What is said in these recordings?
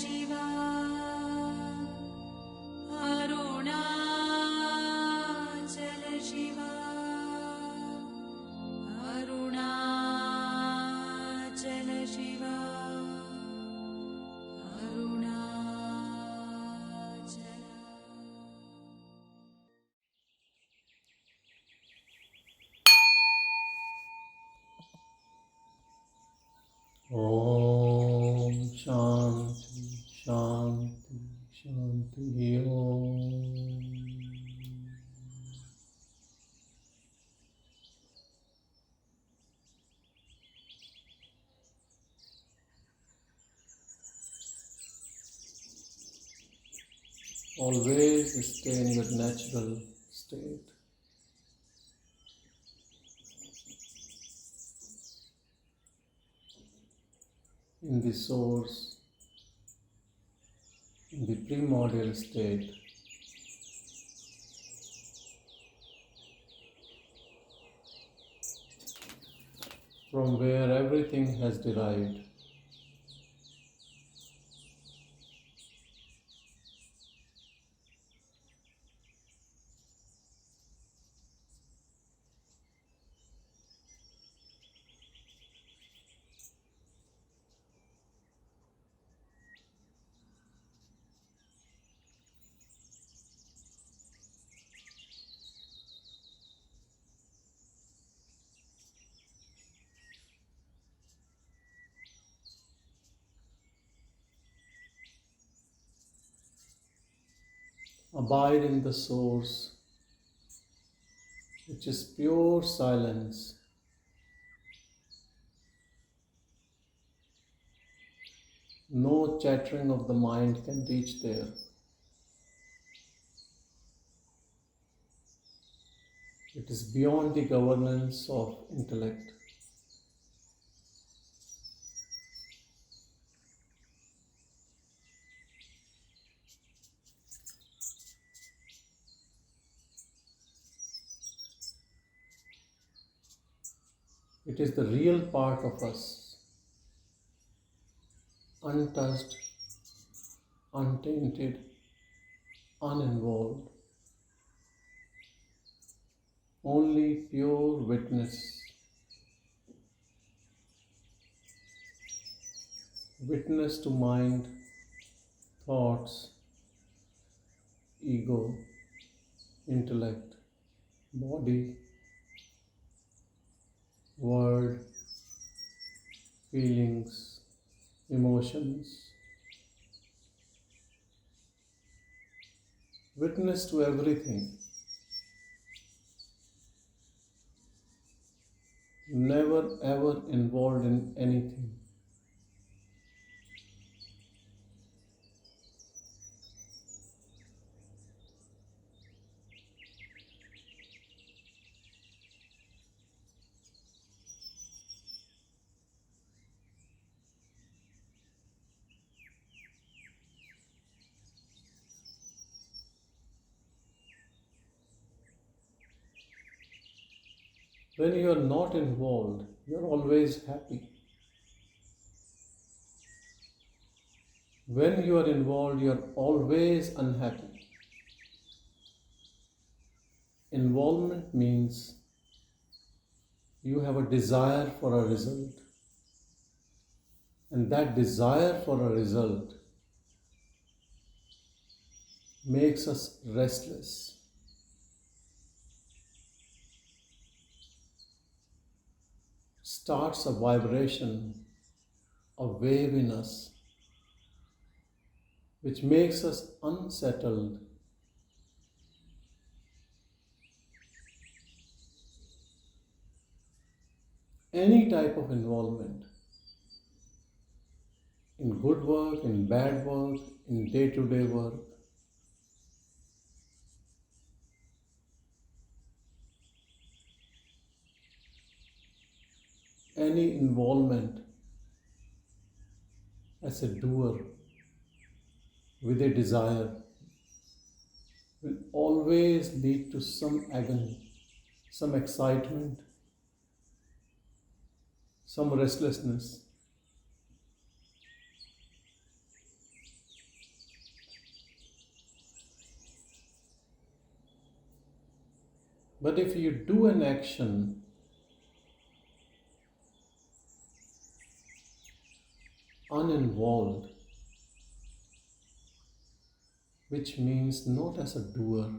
Shiva, Arunachala Shiva, Arunachala Shiva, Arunachala. Om Shanti Shanti Shanti Om. Always stay in your natural state. In the source, in the primordial state. From where everything has derived. Abide in the source, which is pure silence. No chattering of the mind can reach there. It is beyond the governance of intellect. It is the real part of us, untouched, untainted, uninvolved. Only pure witness. Witness to mind, thoughts, ego, intellect, body, word, feelings, emotions. Witness to everything. Never ever involved in anything. When you are not involved, you are always happy. When you are involved, you are always unhappy. Involvement means you have a desire for a result. And that desire for a result makes us restless. Starts a vibration, a wave in us, which makes us unsettled. Any type of involvement, in good work, in bad work, in day-to-day work, any involvement as a doer with a desire will always lead to some agony, some excitement, some restlessness. But if you do an action uninvolved, which means not as a doer,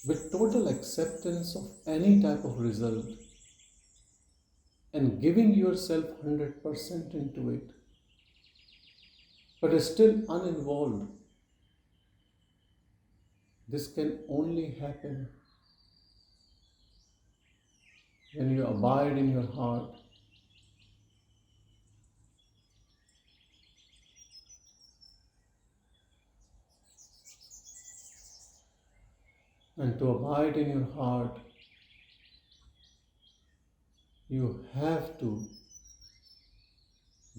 with total acceptance of any type of result and giving yourself 100% into it, but is still uninvolved, this can only happen when you abide in your heart. And to abide in your heart, you have to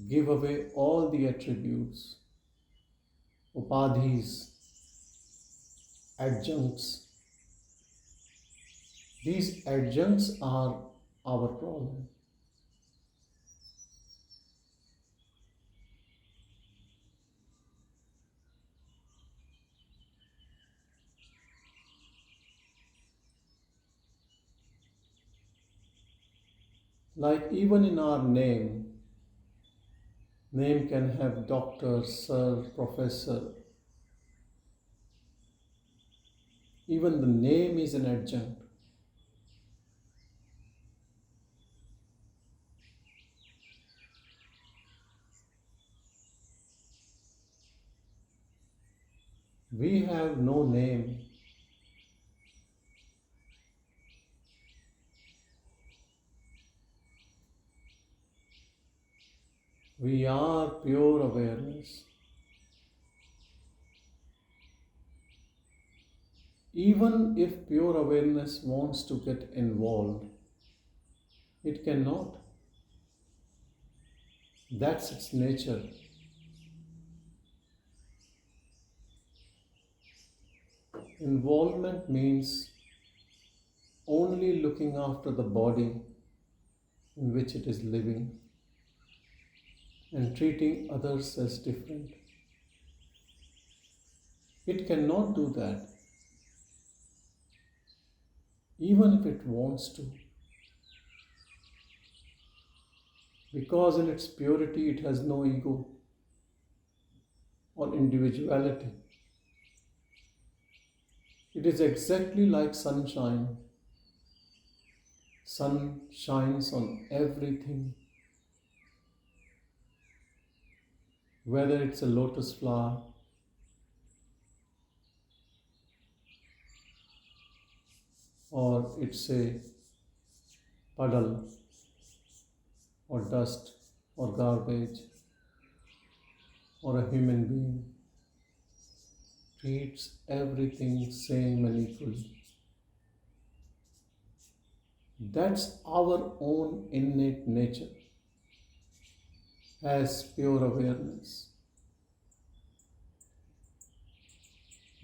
give away all the attributes, upadhis, adjuncts. These adjuncts are our problem. Like even in our name can have doctor, sir, professor. Even the name is an adjunct. We have no name. We are pure awareness. Even if pure awareness wants to get involved, it cannot. That's its nature. Involvement means only looking after the body in which it is living and treating others as different. It cannot do that, even if it wants to, because in its purity it has no ego or individuality. It is exactly like sunshine. Sun shines on everything, whether it's a lotus flower or it's a puddle or dust or garbage or a human being. Treats everything same and equally. That's our own innate nature as pure awareness.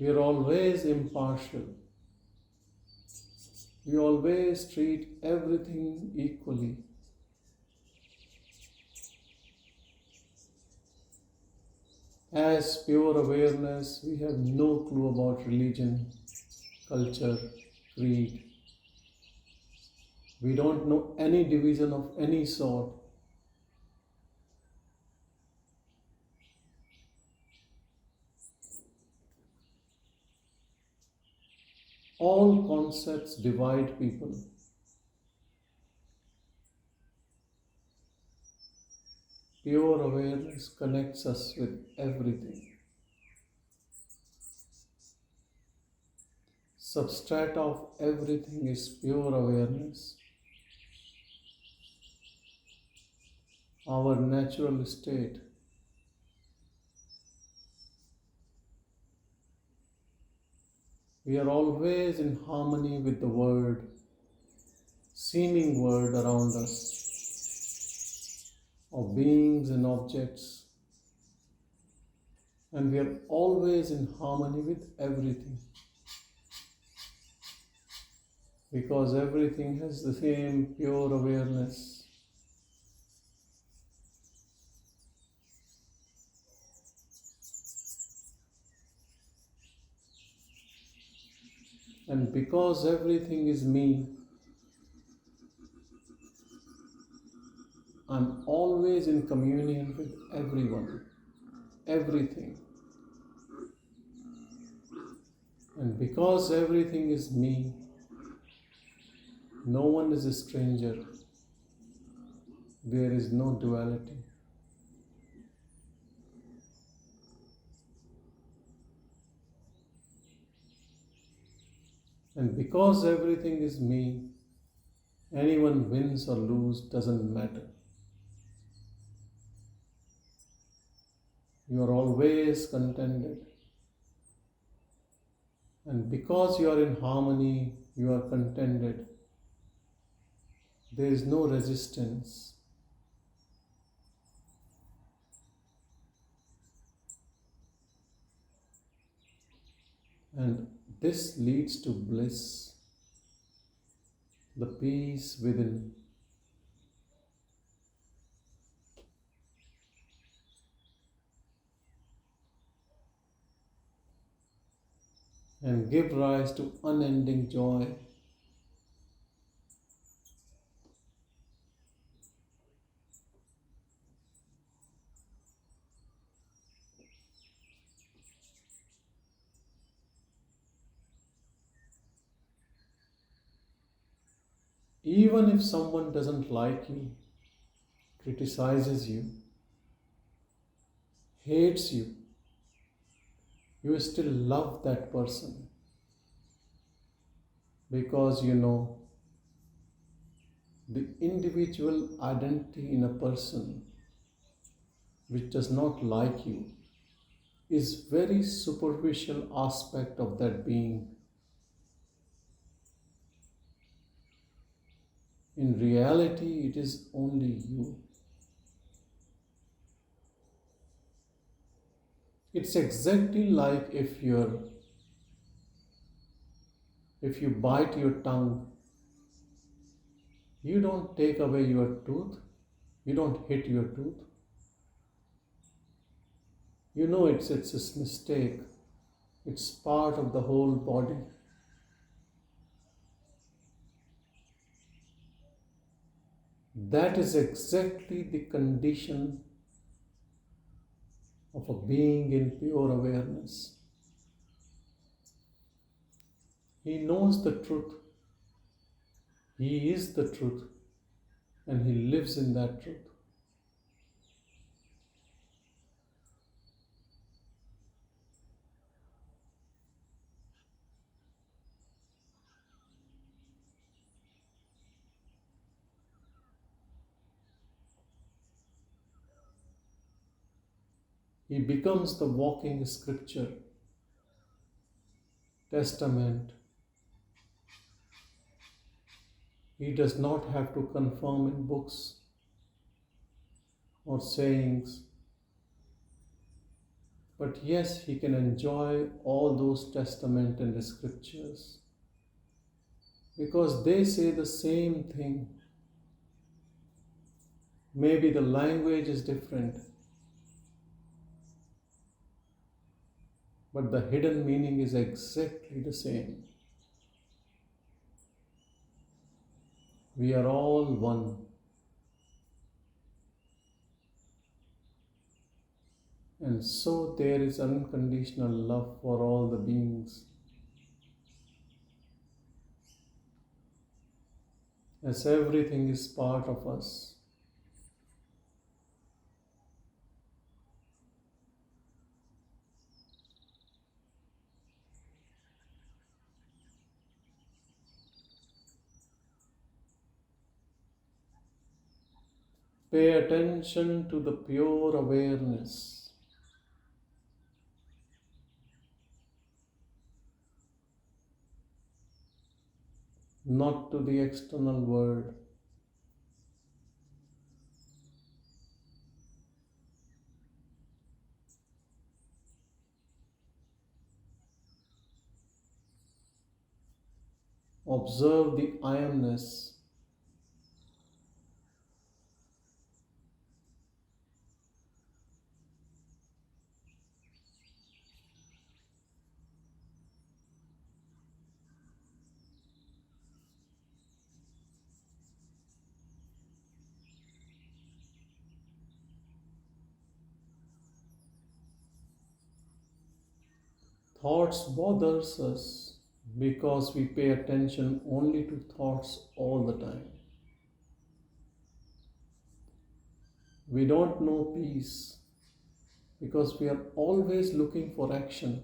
We are always impartial. We always treat everything equally. As pure awareness, we have no clue about religion, culture, creed. We don't know any division of any sort. All concepts divide people. Pure awareness connects us with everything. Substrate of everything is pure awareness. Our natural state. We are always in harmony with the world, seeming world around us, of beings and objects, and we are always in harmony with everything, because everything has the same pure awareness. And because everything is me, I'm always in communion with everyone, everything. And because everything is me, no one is a stranger. There is no duality. And because everything is me, anyone wins or loses doesn't matter. You are always contented. And because you are in harmony, you are contented. There is no resistance. And this leads to bliss, the peace within. And give rise to unending joy. Even if someone doesn't like you, criticizes you, hates you, you still love that person because you know the individual identity in a person which does not like you is very superficial aspect of that being. In reality, it is only you. It's exactly like if you bite your tongue, you don't take away your tooth, you don't hit your tooth. You know it's a mistake. It's part of the whole body. That is exactly the condition of a being in pure awareness. He knows the truth. He is the truth. And he lives in that truth. He becomes the walking scripture, testament. He does not have to confirm in books or sayings. But yes, he can enjoy all those testament and the scriptures because they say the same thing. Maybe the language is different, but the hidden meaning is exactly the same. We are all one. And so there is unconditional love for all the beings. As everything is part of us. Pay attention to the pure awareness. Not to the external world. Observe the I amness. Thoughts bothers us because we pay attention only to thoughts all the time. We don't know peace because we are always looking for action.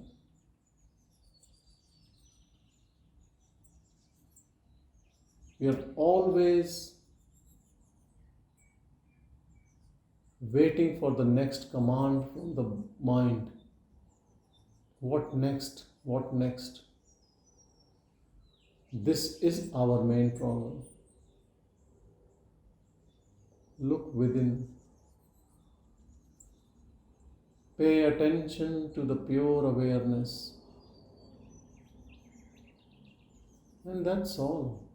We are always waiting for the next command from the mind. What next? What next? This is our main problem. Look within. Pay attention to the pure awareness. And that's all.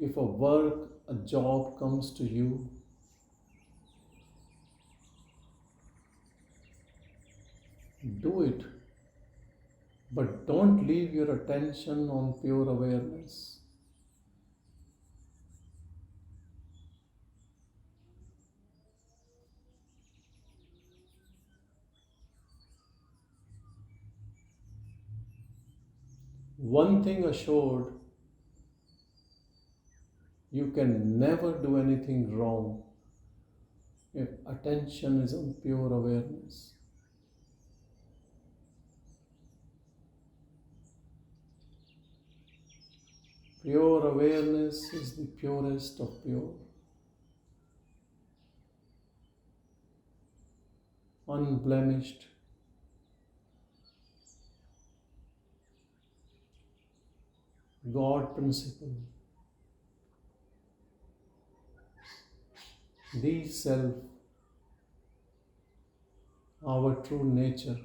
If a work, a job comes to you, do it. But don't leave your attention on pure awareness. One thing assured, you can never do anything wrong if attention is on pure awareness. Pure awareness is the purest of pure. Unblemished. God principle. The self, our true nature.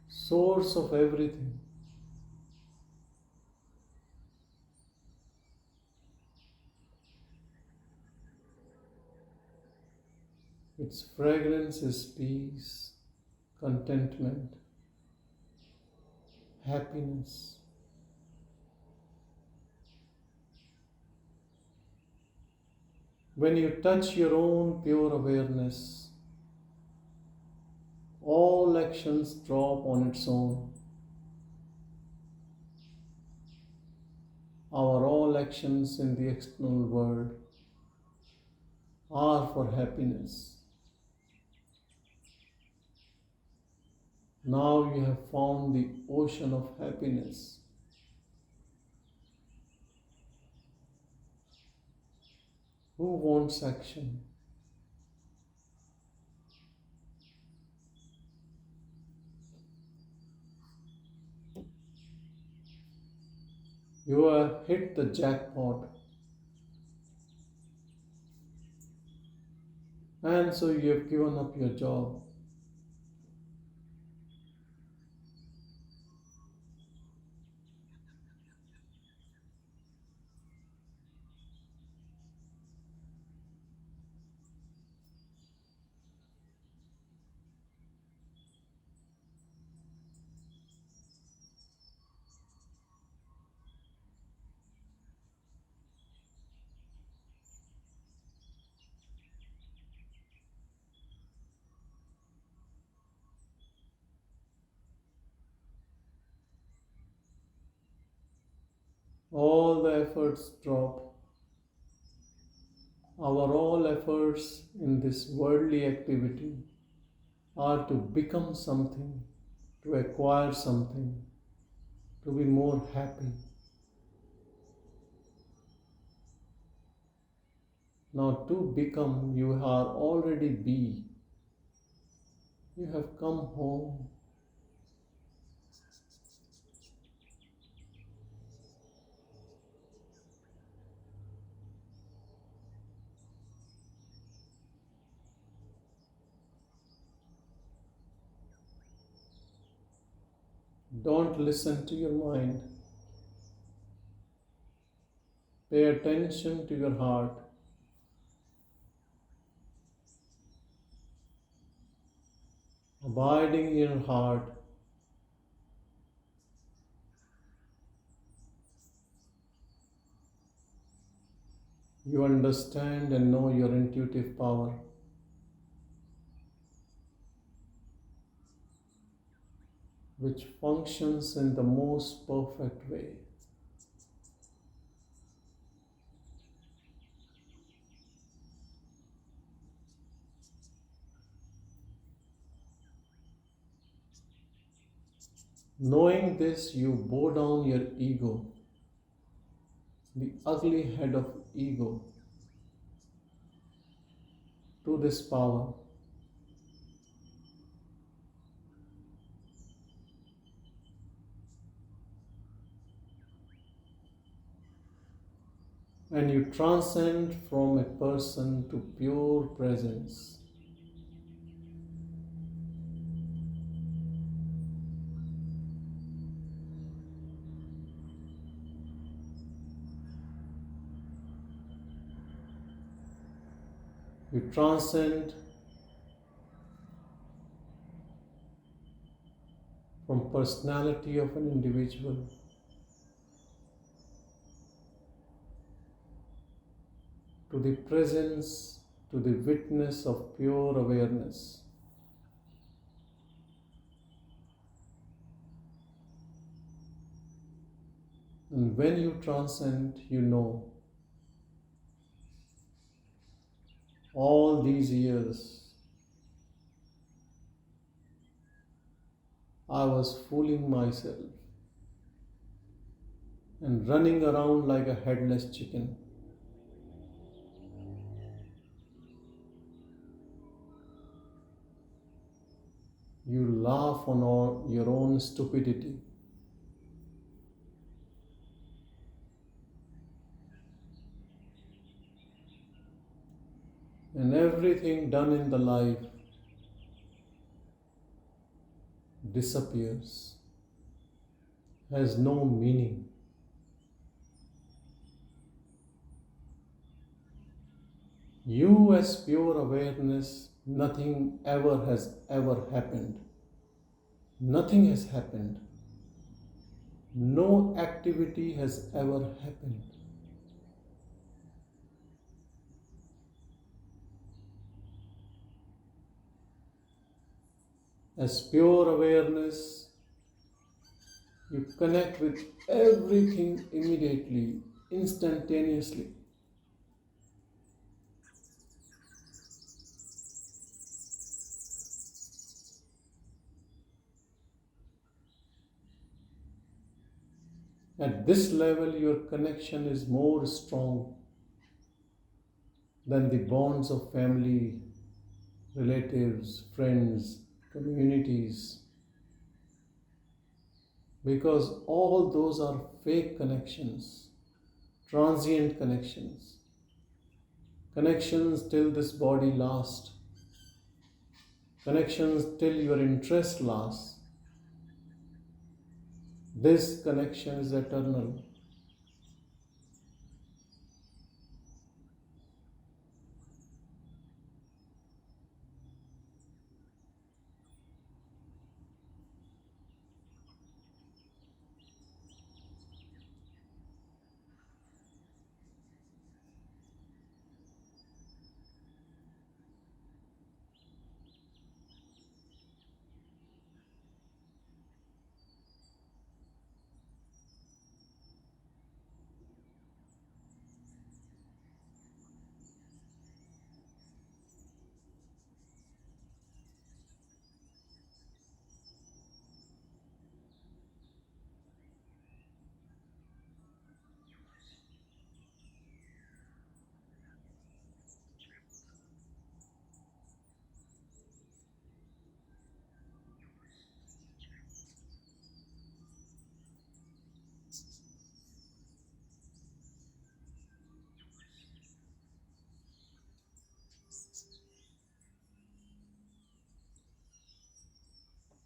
Source of everything. Its fragrance is peace, contentment, happiness. When you touch your own pure awareness, all actions drop on its own. Our all actions in the external world are for happiness. Now you have found the ocean of happiness. Who wants action? You have hit the jackpot. And so you have given up your job. All the efforts drop. Our all efforts in this worldly activity are to become something, to acquire something, to be more happy. Now to become, you are already be. You have come home. Don't listen to your mind. Pay attention to your heart. Abiding in your heart. You understand and know your intuitive power, which functions in the most perfect way. Knowing this, you bow down your ego, the ugly head of ego, to this power. And you transcend from a person to pure presence. You transcend from personality of an individual to the presence, to the witness of pure awareness. And when you transcend, you know all these years I was fooling myself and running around like a headless chicken. You laugh on all your own stupidity. And everything done in the life disappears, has no meaning. You as pure awareness, nothing ever has ever happened. Nothing has happened. No activity has ever happened. As pure awareness, you connect with everything immediately, instantaneously. At this level, your connection is more strong than the bonds of family, relatives, friends, communities, because all those are fake connections, transient connections, connections till this body lasts, connections till your interest lasts. This connection is eternal.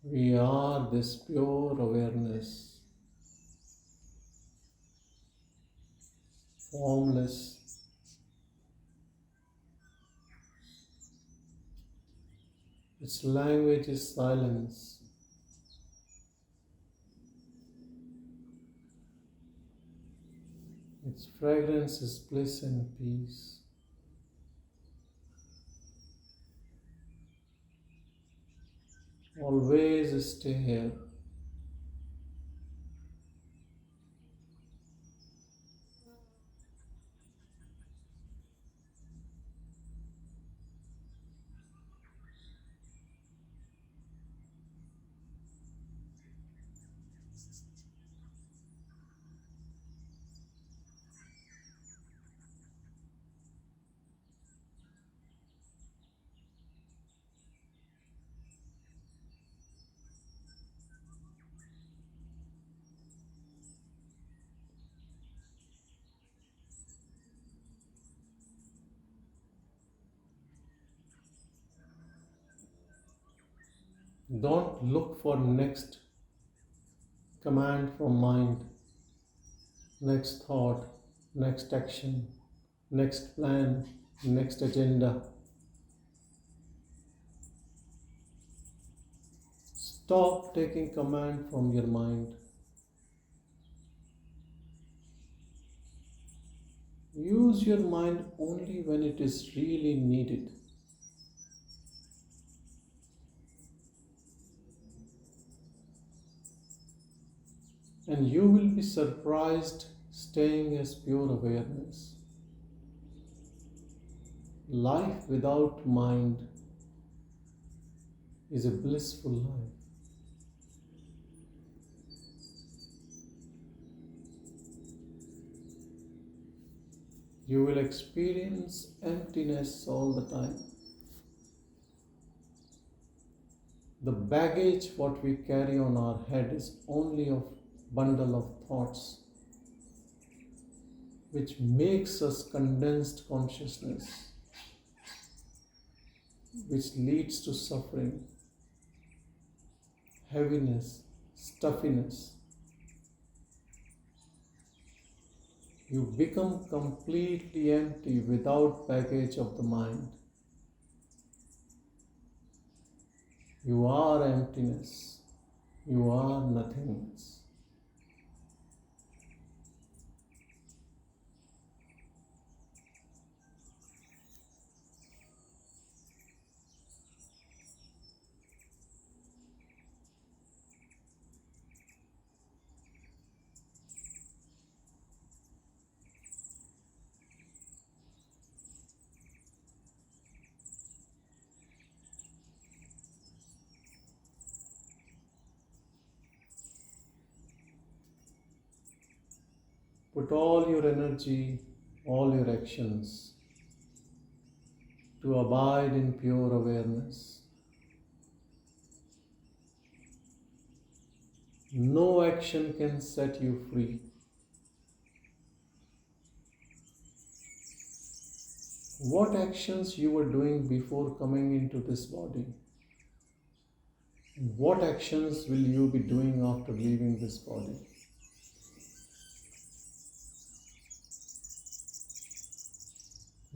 We are this pure awareness, formless, its language is silence. Its fragrance is bliss and peace. Always stay here. Don't look for next command from mind, next thought, next action, next plan, next agenda. Stop taking command from your mind. Use your mind only when it is really needed. And you will be surprised staying as pure awareness. Life without mind is a blissful life. You will experience emptiness all the time. The baggage what we carry on our head is only a bundle of thoughts which makes us condensed consciousness, which leads to suffering, heaviness, stuffiness. You become completely empty without baggage of the mind. You are emptiness. You are nothingness. Put all your energy, all your actions to abide in pure awareness. No action can set you free. What actions you were doing before coming into this body? And what actions will you be doing after leaving this body?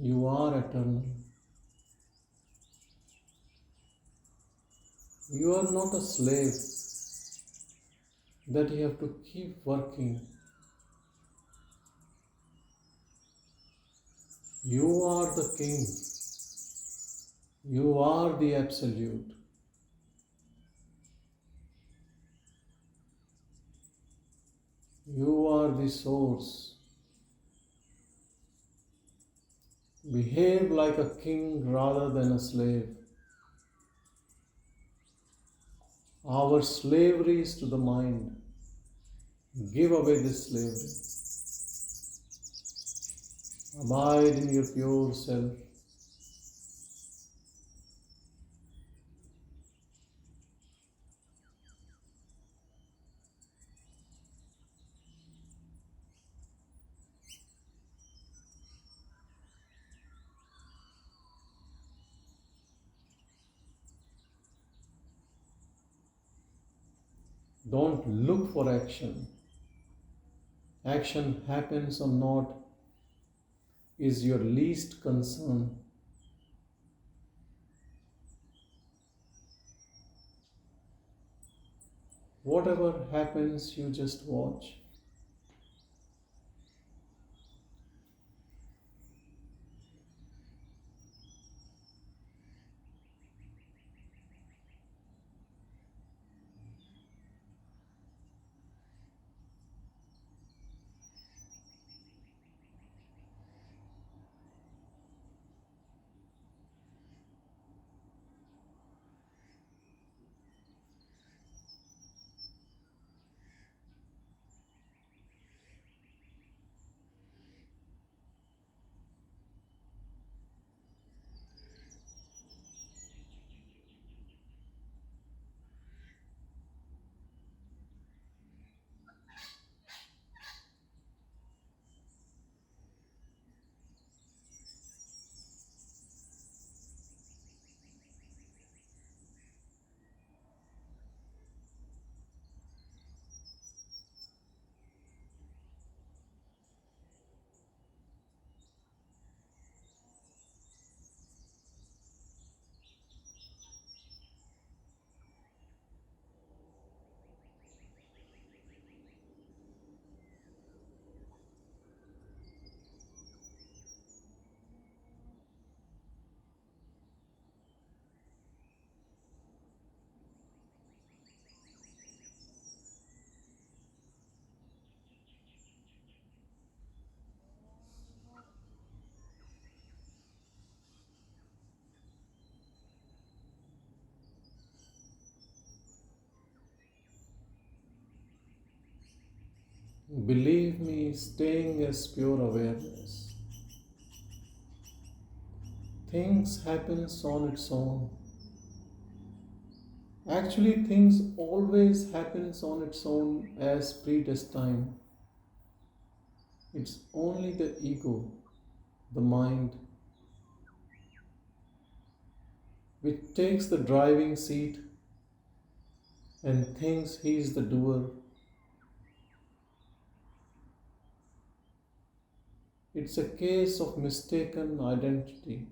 You are eternal. You are not a slave that you have to keep working. You are the king. You are the absolute. You are the source. Behave like a king rather than a slave. Our slavery is to the mind. Give away this slavery. Abide in your pure self. Don't look for action. Action happens or not is your least concern. Whatever happens, you just watch. Believe me, staying as pure awareness, things happens on its own. Actually, things always happens on its own as predestined. It's only the ego, the mind, which takes the driving seat and thinks he is the doer. It's a case of mistaken identity.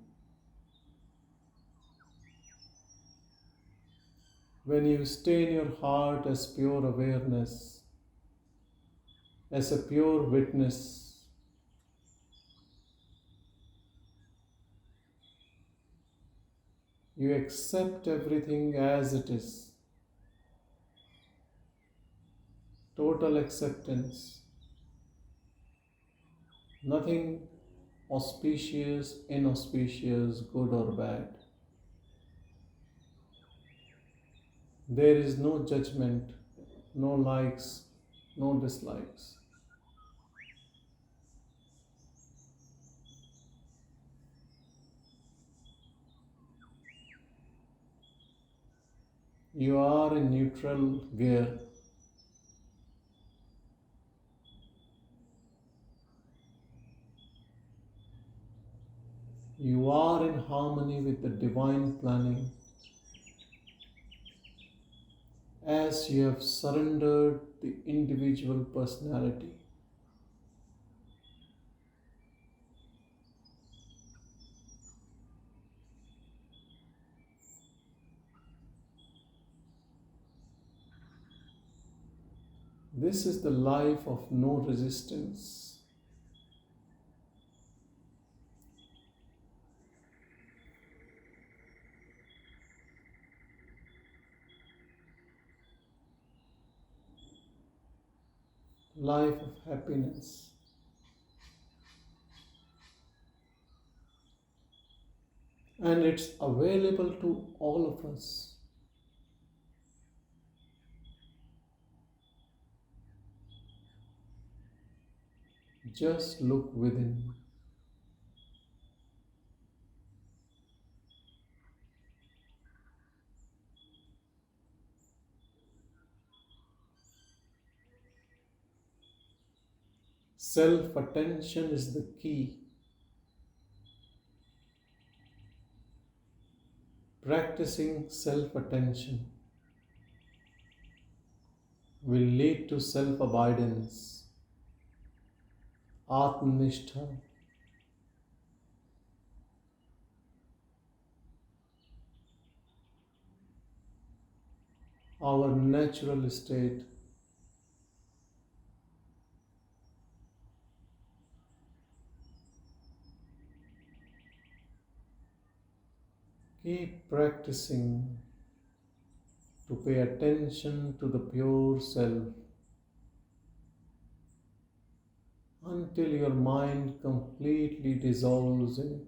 When you stay in your heart as pure awareness, as a pure witness, you accept everything as it is. Total acceptance. Nothing auspicious, inauspicious, good or bad. There is no judgment, no likes, no dislikes. You are in neutral gear. You are in harmony with the divine planning as you have surrendered the individual personality. This is the life of no resistance. Life of happiness. And it's available to all of us. Just look within. Self-attention is the key. Practicing self-attention will lead to self-abidance, Atmanishtha, our natural state. Keep practicing to pay attention to the pure self until your mind completely dissolves in it.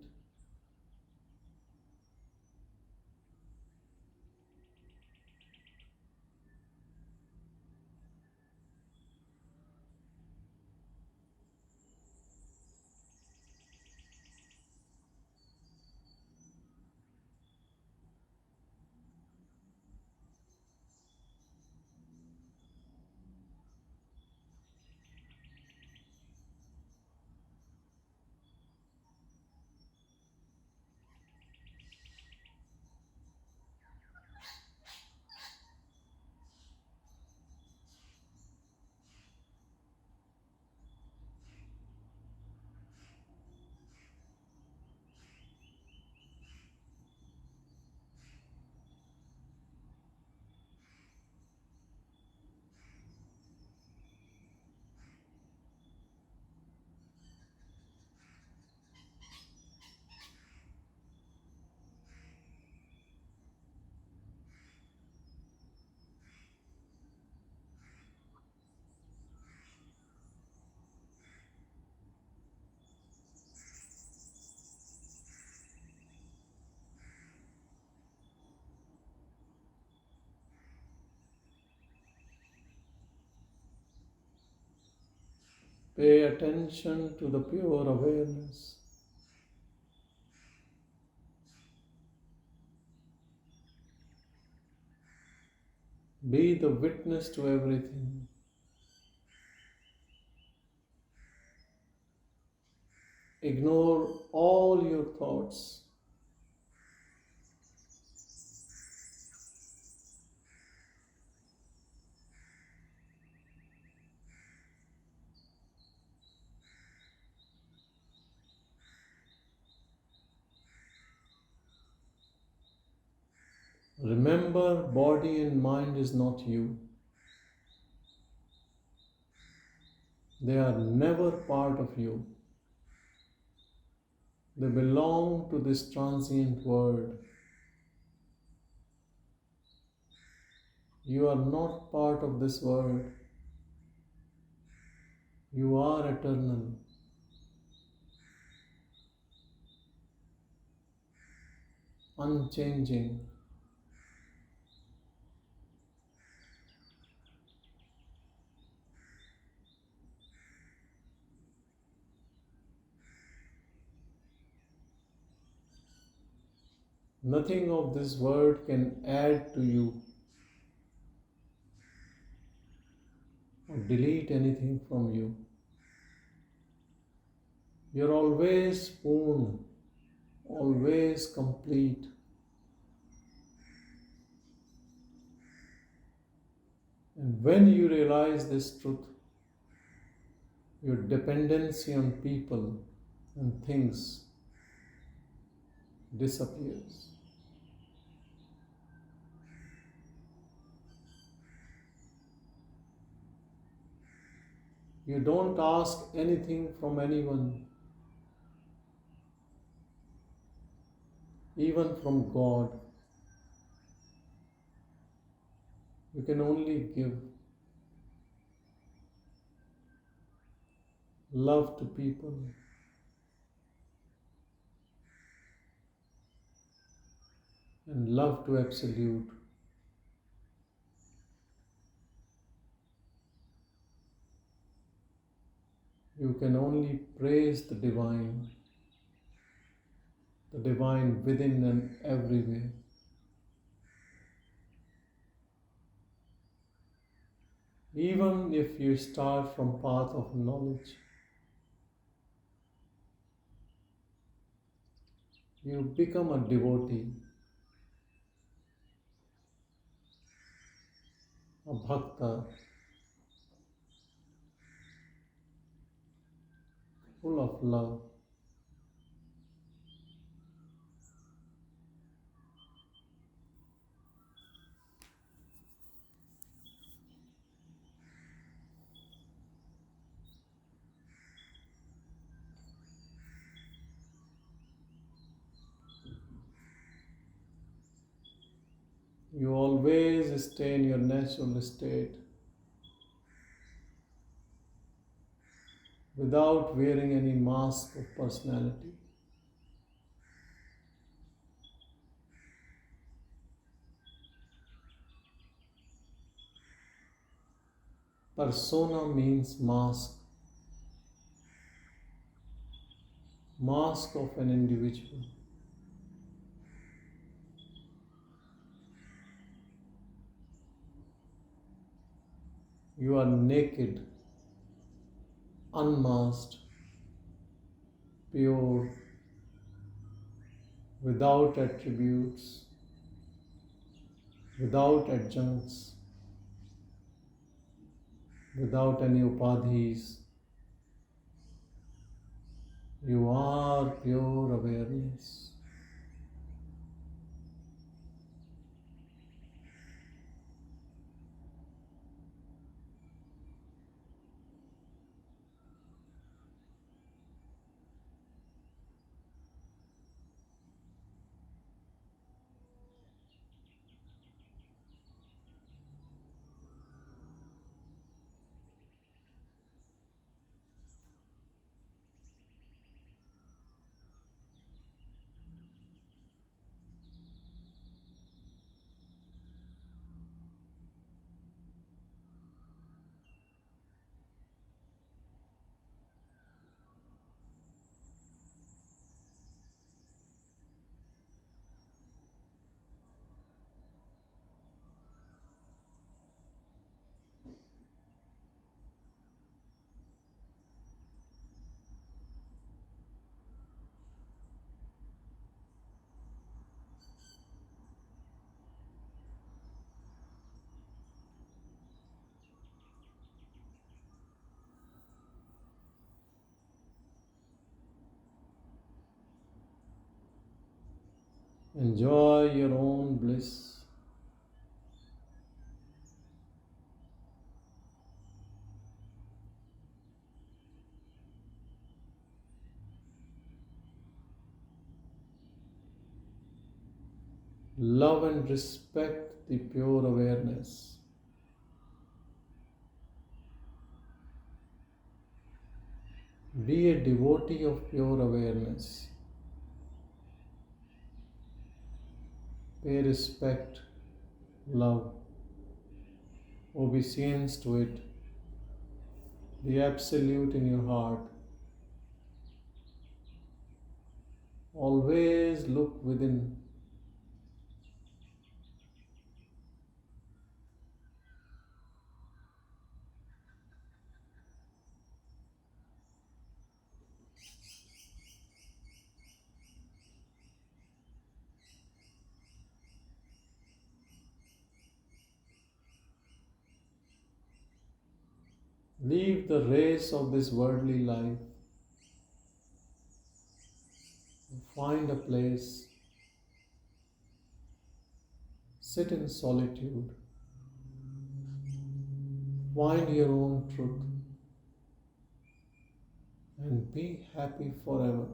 Pay attention to the pure awareness. Be the witness to everything. Ignore all your thoughts. Remember, body and mind is not you. They are never part of you. They belong to this transient world. You are not part of this world. You are eternal. Unchanging. Nothing of this world can add to you or delete anything from you. You're always Purna, always complete. And when you realize this truth, your dependency on people and things disappears. You don't ask anything from anyone, even from God. You can only give love to people, and love to Absolute. You can only praise the divine within and everywhere. Even if you start from path of knowledge, you become a devotee, a bhakta, full of love. You always stay in your natural state without wearing any mask of personality. Persona means mask, mask of an individual. You are naked, unmasked, pure, without attributes, without adjuncts, without any upadhis. You are pure awareness. Enjoy your own bliss. Love and respect the pure awareness. Be a devotee of pure awareness. Pay respect, love, obeisance to it. The absolute in your heart. Always look within. Leave the race of this worldly life. Find a place. Sit in solitude. Find your own truth. And be happy forever.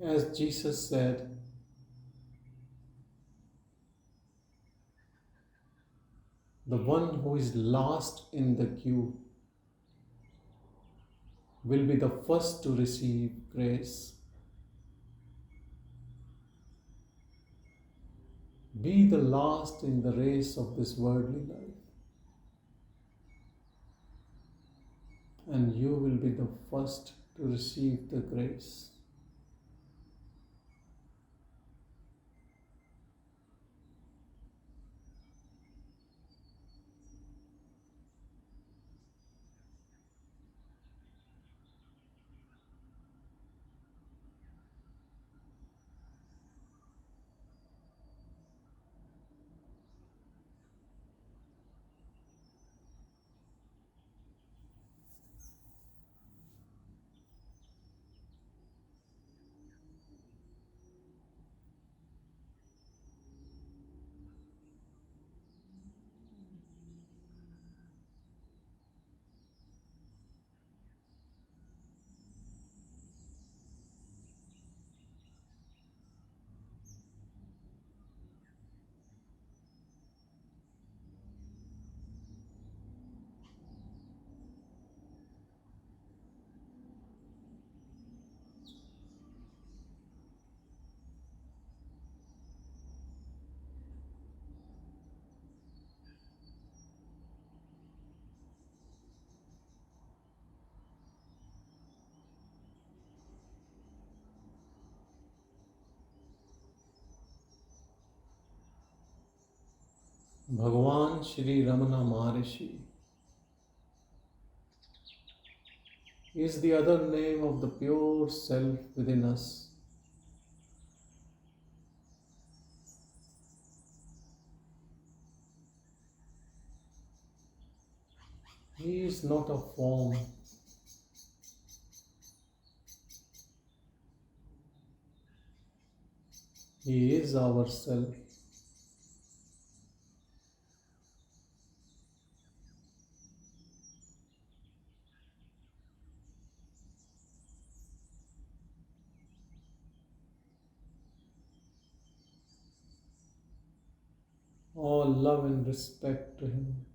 As Jesus said, the one who is last in the queue will be the first to receive grace. Be the last in the race of this worldly life, and you will be the first to receive the grace. Bhagavan Shri Ramana Maharishi is the other name of the pure self within us. He is not a form. He is our self. All love and respect to Him.